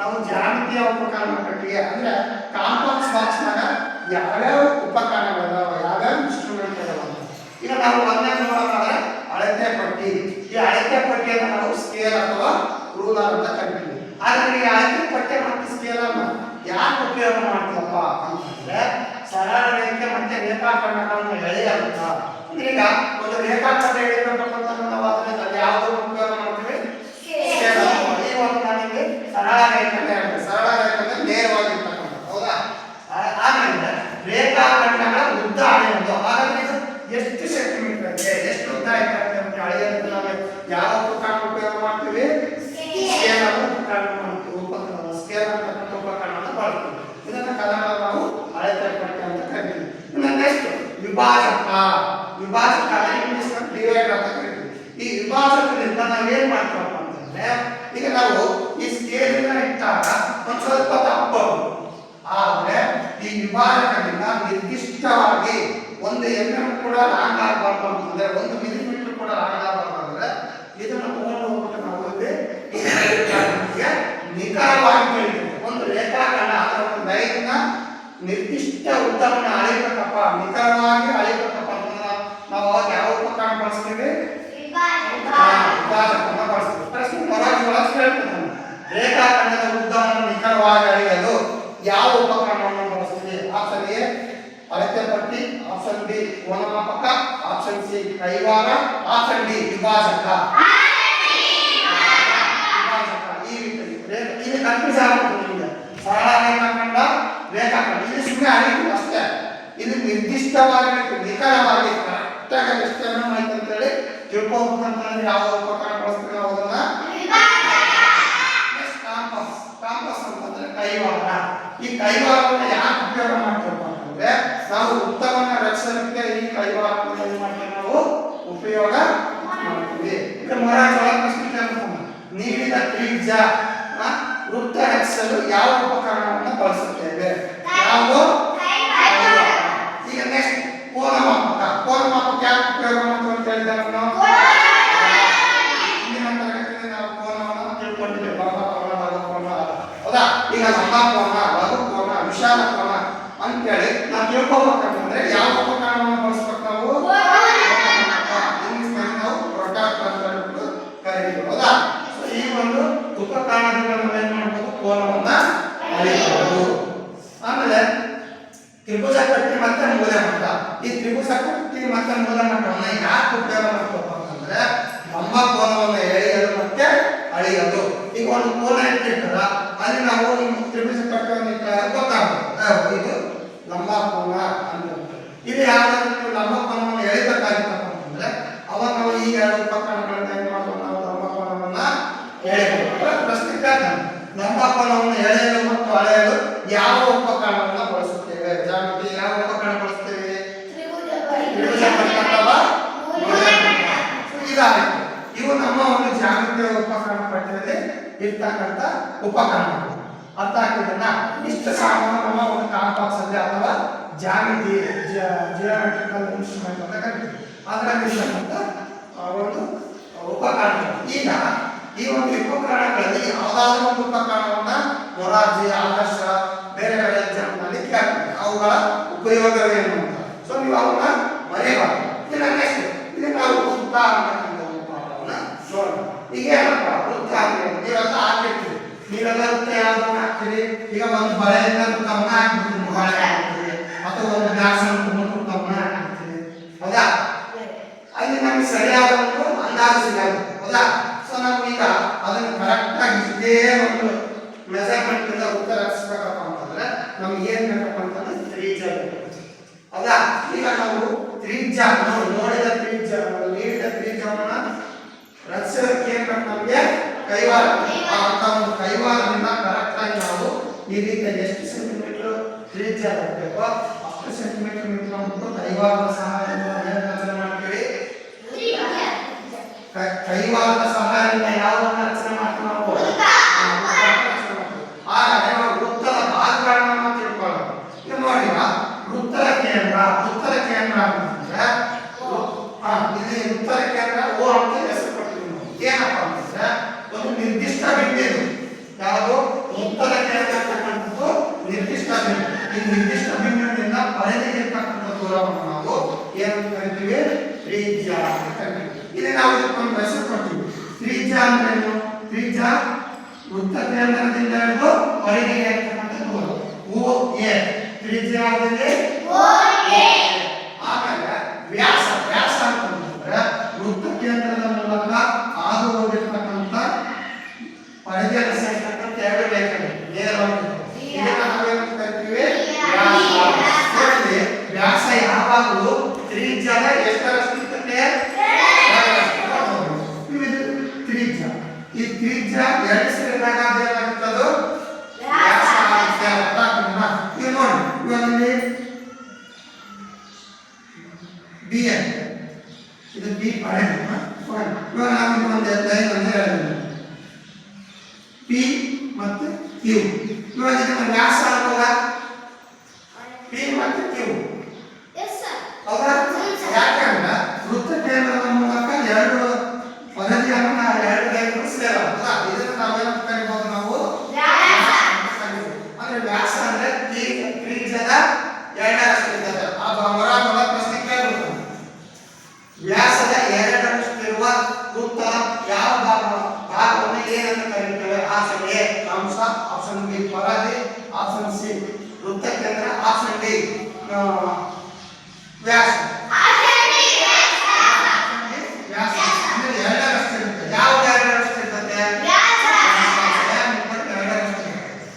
ನಾವು ಜ್ಯಾಮಿತೀಯ ಉಪಕರಣ ಪಟ್ಟಿಗೆ ಅಂದ್ರೆ ಕಾಂಪ್ಲೆಕ್ಸ್ ಬಾಕ್ಸ್ನಾಗ ಯಾವ್ಯಾವ ಉಪಕರಣಗಳಿದಾವ ಯಾವ್ಯಾವ ಇನ್ಸ್ಟ್ರೂಮೆಂಟ್ ಇದಾವ ಈಗ ನಾವು ಒಂದೇ ನೋಡೋದಾದ್ರೆ ಅಳತೆ ಪಟ್ಟಿ. ಈ ಅಳತೆ ಪಟ್ಟಿಯನ್ನು ನಾವು ಸ್ಕೇಲ್ ಅಥವಾ ರೂಲರ್ ಅಂತ ಕರಿತೀವಿ. ಆದ್ರೆ ಈ ಅಳತೆ ಪಟ್ಟಿ ಮತ್ತು ಸ್ಕೇಲ್ ಅನ್ನು ಯಾಕೆ ಉಪಯೋಗ ಮಾಡ್ತೀವಪ್ಪ ಅಂತಂದ್ರೆ ಸರಳ ರೇಖೆ ಮತ್ತೆ ರೇಖಾಖಂಡಗಳನ್ನು ಎಳೆಯುತ್ತಾ. ಅಂದ್ರೆ ಈಗ ಒಂದು ರೇಖಾಖಂಡ ಎಳೆಯಬೇಕಪ್ಪ ಅಂತಂದ್ರೆ ನಾವು ಅದನ್ನ ಯಾವುದನ್ನು ಉಪಯೋಗ ಮಾಡ್ತೀವಿ? ಸ್ಕೇಲ್. ಈ ಒಂದು ನನಗೆ ಸರಳ ರೇಖೆ ಸರಳ ರೇಖೆ ನೇರವಾಗಿರ್ತಕ್ಕಂಥ ಹೌದಾ. ಆಮೇಲೆ ರೇಖಾಖಂಡಗಳ ಉದ್ದ ಅಳೆಯೋದು. ಹಾಗಾದ್ರೆ ಎಷ್ಟು ಸೆಂಟಿಮೀಟರ್ ಇದೆ ಎಷ್ಟು ಉದ್ದ ಇರ್ತದೆ ಅಂತ ಅಳೆಯೋದಕ್ಕೆ ನಾವು ಯಾವ ಉಪಕರಣ ಉಪಯೋಗ ಮಾಡ್ತೀವಿ? ಸ್ಕೇಲ್ ಅನ್ನು ಉಪಕರಣ ಮಾಡ್ತೀವಿ. ಸ್ಕೇಲ್ ಅಂತಕ್ಕಂಥ ಉಪಕರಣವನ್ನು ಬಳಸ್ತೀವಿ. ಇದನ್ನ ಕನ್ನಡ ನಾವು ಅಳತೆ ಪಟ್ಟಿ ಅಂತ ಕರಿತೀವಿ. ಇನ್ನು ನೆಕ್ಸ್ಟ್ ವಿಭಾಜಕ. ವಿಭಾಜಕ ಇಂಗ್ಲಿಷ್ ಡಿವೈಡರ್ ಅಂತ ಕರಿತೀವಿ. ಈ ವಿಭಾಜಕದಿಂದ ನಾವೇನ್ ಮಾಡ್ತೀವಪ್ಪ ಅಂತಂದ್ರೆ ಈಗ ನಾವು ಈ ಸ್ಕೇಲಿನ ಇಟ್ಟಾಗ ಒಂದು ಸ್ವಲ್ಪ ತಪ್ಪಬಹುದು. ಆದ್ರೆ ಈ ವಿಭಾಜಕದಿಂದ ನಿರ್ದಿಷ್ಟವಾಗಿ ಒಂದು mm ಕೂಡ ರಾಂಗ್ ಆಗಬಾರ್ದು ಅಂತಂದ್ರೆ 1 ಮಿಲಿಮೀಟರ್ ಕೂಡ ರಾಂಗ್ ಆಗಬಾರ್ದು ಅಂದ್ರೆ ಇದನ್ನು ತಗೊಂಡು ಹೋಗ್ಬಿಟ್ಟು ನಾವು ನಿಖರವಾಗಿ ತಿಳಿತೀವಿ. ಒಂದು ರೇಖಾಖಂಡ ಅಥವಾ ಒಂದು ಲೈನ್ನ ನಿರ್ದಿಷ್ಟ ಉದ್ದವನ್ನು ಅಳೆಯಬೇಕಪ್ಪ ನಿಖರವಾಗಿ ಅಳೆಯಬೇಕಪ್ಪ ಅಂತಂದ್ರೆ ನಾವು ಅವಾಗ ಯಾವ ಉಪಕರಣ ಬಳಸ್ತೀವಿ? ವಿಭಾಜಕವನ್ನು ಬಳಸ್ತೀವಿ. ಪ್ರಶ್ನೆ ಹೊರಗೆ ಹೇಳ್ತಾನೆ ರೇಖಾಖಂಡದ ಉದ್ದವನ್ನು ನಿಖರವಾಗಿ ಅಳೆಯಲು ಯಾವ ಉಪಕರಣವನ್ನು ಬಳಸ್ತೀವಿ? ಆಪ್ಷನ್ ಎ ಅಳತೆ ಪಟ್ಟಿ, ಆಪ್ಷನ್ ಬಿ ಕೋನಮಾಪಕ, ಆಪ್ಷನ್ ಸಿ ಕೈವಾರ, ಆಪ್ಷನ್ ಡಿ ವಿಭಾಜಕ. ಈ ರೀತಿ ಇದು ಕನ್ಫ್ಯೂಸ್ ಆಗುತ್ತೆ. ಸರಳ ರೇಖಾಖಂಡ ರೇಖಾಖಂಡ ಇದು ಸುಮ್ಮನೆ ಅಳಿತು ಅಷ್ಟೇ. ಇದು ನಿರ್ದಿಷ್ಟವಾಗಿ ನಿಖರವಾಗಿ ಕರೆಕ್ಟಾಗಿ ಎಷ್ಟು mm ಆಯ್ತು ಅಂತೇಳಿ ತಿಳ್ಕೊಬೇಕಂತಂದ್ರೆ ಯಾವ ಉಪಕರಣ ಬಳಸ್ತೀವಿ ನಾವು ಅದನ್ನ ಕಾಂಪಸ್ ಅಂತಂದ್ರೆ ಕೈವಾರ. ಈ ಕೈವಾರವನ್ನು ಯಾಕೆ ಉಪಯೋಗ ಮಾಡ್ತೀವಪ್ಪ ಅಂತಂದ್ರೆ ನಾವು ವೃತ್ತವನ್ನು ರಚಿಸಲಿಕ್ಕೆ ಈ ಕೈವಾರವನ್ನು ಏನು ಮಾಡ್ತೀವಿ ನಾವು ಉಪಯೋಗ ಮಾಡ್ತೀವಿ. ಈಗ ನೀಡಿದ ತ್ರಿಜ್ಯ ವೃತ್ತ ರಚಿಸಲು ಯಾವ ಉಪಕರಣವನ್ನು ಬಳಸುತ್ತೇವೆ? ಯಾವ? ಈಗ ನೆಕ್ಸ್ಟ್ ಕೋನಮಾಪಕ. ಕೋನಮಾಪಕ ಯಾಕೆ ಉಪಯೋಗ ಮಾಡ್ತೀವಿ ಅಂತ ಹೇಳಿದ್ರೆ ನಾವು ಹಿಂದಿನ ತರಗತಿಯಲ್ಲಿ ನಾವು ಕೋನವನ್ನು ತಿಳ್ಕೊಂಡಿದ್ದೇವೆ. ಹೌದಾ. ಈಗ ಲಂಬ ಕೋನ, ಲಘು ಕೋನ, ವಿಶಾಲ ಕೋನ ಅಂತೇಳಿ ನಾವು ತಿಳ್ಕೊಬೇಕಂತಂದ್ರೆ ಯಾವ ಉಪಕರಣವನ್ನು ಬಳಸ್ಬೇಕು ನಾವು? ಇಂಗ್ಲಿಷ್ ನಾವು ಪ್ರೊಟ್ರಾಕ್ಟರ್ ಅಂತ ಹೇಳ್ಬಿಟ್ಟು ಕರೀತೀವಿ. ಹೌದಾ. ಸೊ ಈ ಒಂದು ಉಪಕರಣದಿಂದ ನಾವು ಏನ್ ಮಾಡ್ಬೋದು? ಕೋನವನ್ನ ಅಳೆಯಬಹುದು. ಆಮೇಲೆ ತ್ರಿಭುಜ ಪಟ್ಟಿ ಮತ್ತೆ ಮೂಲೆ ಮಟ್ಟ. ಈ ತ್ರಿಭುಜ ಪಟ್ಟಿ ಮತ್ತೆ ಮೂಲೆ ಮಟ್ಟವನ್ನು ಯಾಕೆ ಉಪಯೋಗ ಮಾಡ್ತೀವಪ್ಪ ಅಂತಂದ್ರೆ ಲಂಬ ಕೋನವನ್ನು ಎಳೆಯಲು ಮತ್ತೆ ಅಳೆಯಲು. ಈಗ ಒಂದು ಕೋನ ಇಟ್ಟಿರ್ತಾರ ಅಲ್ಲಿ ನಾವು ತ್ರಿಭುಜ ಪಟ್ಟಿಯನ್ನು ಗೊತ್ತಾಗುತ್ತೆ ಇದು ಲಂಬ ಕೋನ ಅಂತ. ಇಲ್ಲಿ ಯಾವ್ದಾದ್ರು ಲಂಬ ಕೋನವನ್ನು ಎಳಿಬೇಕಾಗಿತ್ತಪ್ಪ ಅಂತಂದ್ರೆ ಅವಾಗ ನಾವು ಈ ಎರಡು ಉಪಕರಣಗಳನ್ನ ಏನ್ ಮಾಡ್ಬೋದು? ನಾವು ಲಂಬ ಕೋನವನ್ನ ಎಳೆಯಬೇಕು. ಪ್ರಶ್ನೆ ಕೇಳ್ತಾನೆ ಲಂಬ ಕೋನವನ್ನು ಎಳೆಯಲು ಮತ್ತು ಅಳೆಯಲು ಯಾವ ಉಪಕರಣವನ್ನು ಬಳಸುತ್ತೇವೆ? ಜಾಮಿತಿ ಯಾವ ಉಪಕರಣ ಬಳಸ್ತೇವೆ? ತ್ರಿಭುಜ ಪಟ್ಟಿ ಅಥವಾ ಇದಾಗಿದೆ. ಇವು ನಮ್ಮ ಒಂದು ಜಾಮಿತಿಯ ಉಪಕರಣ ಪಟ್ಟಿಯಲ್ಲಿ ಇರ್ತಕ್ಕಂಥ ಉಪಕರಣಗಳು. ಅರ್ಥ ಆಗ್ತಿದೆನಾ? ಇಷ್ಟು ಸಾಮಾನ್ಯ ನಮ್ಮ ಒಂದು ಕಾಂಪಾಕ್ಸ್ ಅಲ್ಲಿ ಅಥವಾ ಜಾಮಿತಿ ಜಿಯೋಮೆಟ್ರಿಕಲ್ ಇನ್ಸ್ಟ್ರೂಮೆಂಟ್ ಅಂತ ಕರಿತೀವಿ. ಅದರಲ್ಲಿ ಇರ್ತಕ್ಕಂಥ ಒಂದು ಉಪಕರಣಗಳು. ಈಗ ಈ ಒಂದು ಉಪಕರಣಗಳಲ್ಲಿ ಯಾವುದಾದ್ರೂ ಒಂದು ಉಪಕರಣವನ್ನ ಮೊರಾರ್ಜಿ, ಆದರ್ಶ ಬೇರೆ ಬೇರೆ ಎಕ್ಸಾಮ್ನಲ್ಲಿ ಕೇಳ್ತಾರೆ ಅವುಗಳ ಉಪಯೋಗವೇನು ಅಂತ. ಸೊ ನೀವು ಅವನ್ನ ಮರೆಯಬಾರದು. ಇದನ್ನ ನೆಕ್ಸ್ಟ್ ಇದು ನಾವು ವೃತ್ತ ಅನ್ನತಕ್ಕಂಥ ಉಪಕರಣವನ್ನ ನೋಡೋಣ. ಈಗ ಏನಪ್ಪ ವೃತ್ತ ಅಂದ್ರೆ ನೀವೆಲ್ಲ ಹಾಕಿರ್ತೀವಿ. ನೀವೆಲ್ಲ ವೃತ್ತ ಯಾವ್ದನ್ನ ಹಾಕ್ತೀರಿ? ಈಗ ಒಂದು ಬಳೆಯಿಂದ ವೃತ್ತವನ್ನ ಹಾಕ್ಬಿಡ್ತೀವಿ, ಬಳೆ ಹಾಕ್ತೀವಿ, ಅಥವಾ ಒಂದು ಗ್ಲಾಸ್ ವೃತ್ತವನ್ನ ಹಾಕ್ತೀವಿ. ಹೌದಾ. ಅಲ್ಲಿ ನಮ್ಗೆ ಸರಿಯಾದ ಒಂದು ಅಂದಾಜು ಸಿಗಲ್ಲ. ಹೌದಾ. ಸೊ ನಾವು ಈಗ ಅದನ್ನು ಕರೆಕ್ಟ್ ಆಗಿ ಇದೇ ಒಂದು ಮೆಜರ್ಮೆಂಟ್ ಇಂದ ಉತ್ತರ ರಚಿಸಬೇಕಪ್ಪ ಅಂತಂದ್ರೆ ನಮ್ಗೆ ಏನ್ ಬೇಕಪ್ಪ ಅಂತಂದ್ರೆ ತ್ರಿಜ್ಯ ಬೇಕು. ಹೌದಾ. ಈಗ ನಾವು ತ್ರಿಜ್ಯ ನೋಡಿದ ತ್ರಿಜ್ಯ ನೀಡಿದ ತ್ರಿಜ್ಯವನ್ನ ರಚಿಸೋದಕ್ಕೆ ಏನ್ ಬೇಕು? ನಮಗೆ ಕೈವಾರ. ಅಂತ ಒಂದು ಕೈವಾರದಿಂದ ಕರೆಕ್ಟ್ ಆಗಿ ನಾವು ಈ ರೀತಿಯಾಗಿ ಎಷ್ಟು ಸೆಂಟಿಮೀಟರ್ ತ್ರಿಜ್ಯ ಬೇಕೋ ಅಷ್ಟು ಸೆಂಟಿಮೀಟರ್ ನಿಂತ್ಕೊಂಡು ಕೈವಾರದ ಸಹಾಯದಿಂದ ಏನ್ ರಚನೆ ಮಾಡ್ತೀವಿ? ಕೈವಾರದ ಸಹಾಯದಿಂದ ಯಾವನ್ನ ರಚನೆ ಮಾಡ್ತೀವಿ ನಾವು? ಹಾಗಾದ್ರೆ ನಾವು ವೃತ್ತದ ಭಾಗಗಳನ್ನು ತಿಳ್ಕೊಳ್ಳೋದು. ಇದು ನೋಡಿ ವೃತ್ತದ ಕೇಂದ್ರ ಅಂತಂದ್ರೆ ಇಲ್ಲಿ ವೃತ್ತದ ಕೇಂದ್ರ ಓ ಅಂತ ಹೆಸರು ಕೊಟ್ಟಿದ್ದೀವಿ. ಏನಪ್ಪ ಅಂತಂದ್ರೆ ಒಂದು ನಿರ್ದಿಷ್ಟ ಬಿಂದು ಯಾವುದು? ಓ ವೃತ್ತದ ಕೇಂದ್ರ ಅಂತಕ್ಕಂಥದ್ದು ನಿರ್ದಿಷ್ಟ ಬಿಂದು. ಈ ನಿರ್ದಿಷ್ಟ ಬಿಂದುವಿನಿಂದ ಪರಿಧಿಗಿರ್ತಕ್ಕಂಥ ದೂರವನ್ನು ನಾವು ಏನಂತ ಕರಿತೀವಿ? ತ್ರಿಜ್ಯ ಅಂತ ಕರಿತೀವಿ. ಇಲ್ಲಿ ನಾವು ಇದಕ್ಕೊಂದು ಹೆಸರು ಕೊಡ್ತೀವಿ. ತ್ರಿಜ್ಯ ಅಂದ್ರೇನು? ತ್ರಿಜ್ಯ ವೃತ್ತ ಕೇಂದ್ರದಿಂದ ಹಿಡಿದು ಪರಿಧಿಗೆ ಇರ್ತಕ್ಕಂಥ ದೂರ. OA ತ್ರಿಜ್ಯ ಯಾವುದಿದೆ? OA. ಆಮೇಲೆ ವ್ಯಾಸ ಅಂತಂದ್ರೆ ವೃತ್ತ ಕೇಂದ್ರದ ಮೂಲಕ ಹಾದು ಹೋಗಿರ್ತಕ್ಕಂಥ ಪರಿಧಿಯನ್ನು ಸೇರ್ತಕ್ಕಂಥ ಎರಡು ರೇಖೆಗಳು ನೇರವಾಗಿರ್ತವೆ. ಇದನ್ನ ನಾವೇನಂತ ಕರಿತೀವಿ? ವ್ಯಾಸ. ನೋಡಿ, ವ್ಯಾಸ ಯಾವಾಗಲೂ ತ್ರಿಜ್ಯದ ಎಷ್ಟರಷ್ಟಿರ್ತದೆ? ಇದು ತ್ರಿಜ್ಯ. ಈ ತ್ರಿಜ್ಯ ಎರಡು ಸೇರಿದಾಗ ಅದೇನಾಗುತ್ತದು? ವ್ಯಾಸ ಆಗುತ್ತೆ. ಅರ್ಥ ಆಗ್ತದಾ? ಈಗ ನೋಡಿ, ಇವಾಗ ಇಲ್ಲಿ ಬಿ ಅಂತ ಇದು ಬಿ ಪಡೆದು ಇವಾಗ ನಾವು ಒಂದು ಲೈನ್ ಅಂತ ಹೇಳಿದ್ವಿ ಪಿ ಮತ್ತು ಕ್ಯೂ. ಇವಾಗ ಇದನ್ನ ವ್ಯಾಸ ಅನ್ಬೋದ? ಪಿ ಮತ್ತು ಕ್ಯೂ ಹೌದಾ? ಯಾಕಂದ್ರೆ ವೃತ್ತ ಕೇಂದ್ರದ ಮೂಲಕ ಎರಡು ಪರಿಧಿಯನ್ನ ಎರಡು ರೇಖೆಗಳು ಸೇರಲ್ಲ. ಇದನ್ನ ನಾವೇನಂತ ಕರಿಬಹುದು? ನಾವು ಅಂದ್ರೆ ವ್ಯಾಸ ಅಂದ್ರೆ ತ್ರಿಜ್ಯದ ಎರಡರಷ್ಟು ಇರ್ತದೆ. ಆ ಹೊರ ಪ್ರಶ್ನೆ ಕೇಳಬಹುದು. ವ್ಯಾಸದ ಎರಡರಷ್ಟಿರುವ ವೃತ್ತ ಯಾವ ಭಾಗವನ್ನು ಏನಂತ ಕರೀತೇವೆ? ಆಪ್ಷನ್ ಎ ಕಂಸ, ಆಪ್ಷನ್ ಬಿ ಪರದೆ, ಆಪ್ಷನ್ ಸಿ ವೃತ್ತ ಕೇಂದ್ರ, ಆಪ್ಷನ್ ಡಿ ವ್ಯಾಸ. ವ್ಯಾಸ ಅಂದ್ರೆ ಎರಡರಷ್ಟಿರುತ್ತೆ. ಯಾವ್ದು ಎರಡರಷ್ಟಿರ್ತದೆ?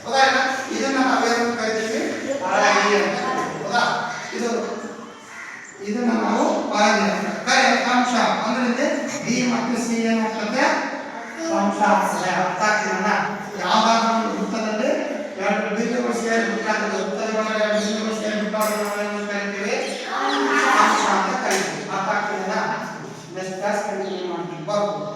ಹೌದಾ? ಇದನ್ನ ನಾವೇನು ಕರಿತೀವಿ? ಪರದೆ ಅಂತ. ಹೌದಾ? ಇದನ್ನ ನಾವು ಪರದೆ ಅಂತ ಕರೆ. ಕಂಸ ಅಂದ್ರೆ ಬಿ ಮತ್ತು ಸಿ ಏನಾಗ್ತದೆ? ಕಂಸ ಆಗ್ತದೆ. ಅರ್ಥ ಆಗ್ತಿದೆನಾ? ಯಾವ್ದಾದ್ರು ಒಂದು ವೃತ್ತದಲ್ಲಿ ಎರಡು ಬಿಂದುಗಳು ಸೇರಿಬಿಟ್ಟಾಗ ವೃತ್ತದ ಒಳಗೆ ಎರಡು ಬಿಂದುಗಳು ಸೇರಿಬಿಟ್ಟಾಗ ನಾವೇನು ಕರಿತೀವಿ? ಕಂಸ ಅಂತ ಕರಿತೀವಿ. ಅರ್ಥ ಆಗ್ತಿದೆನಾ? ನೆಕ್ಸ್ಟ್ ಕ್ಲಾಸ್ ಕಂಟಿನ್ಯೂ ಮಾಡ್ತೀವಿ. ಬರ್ಬೋದು.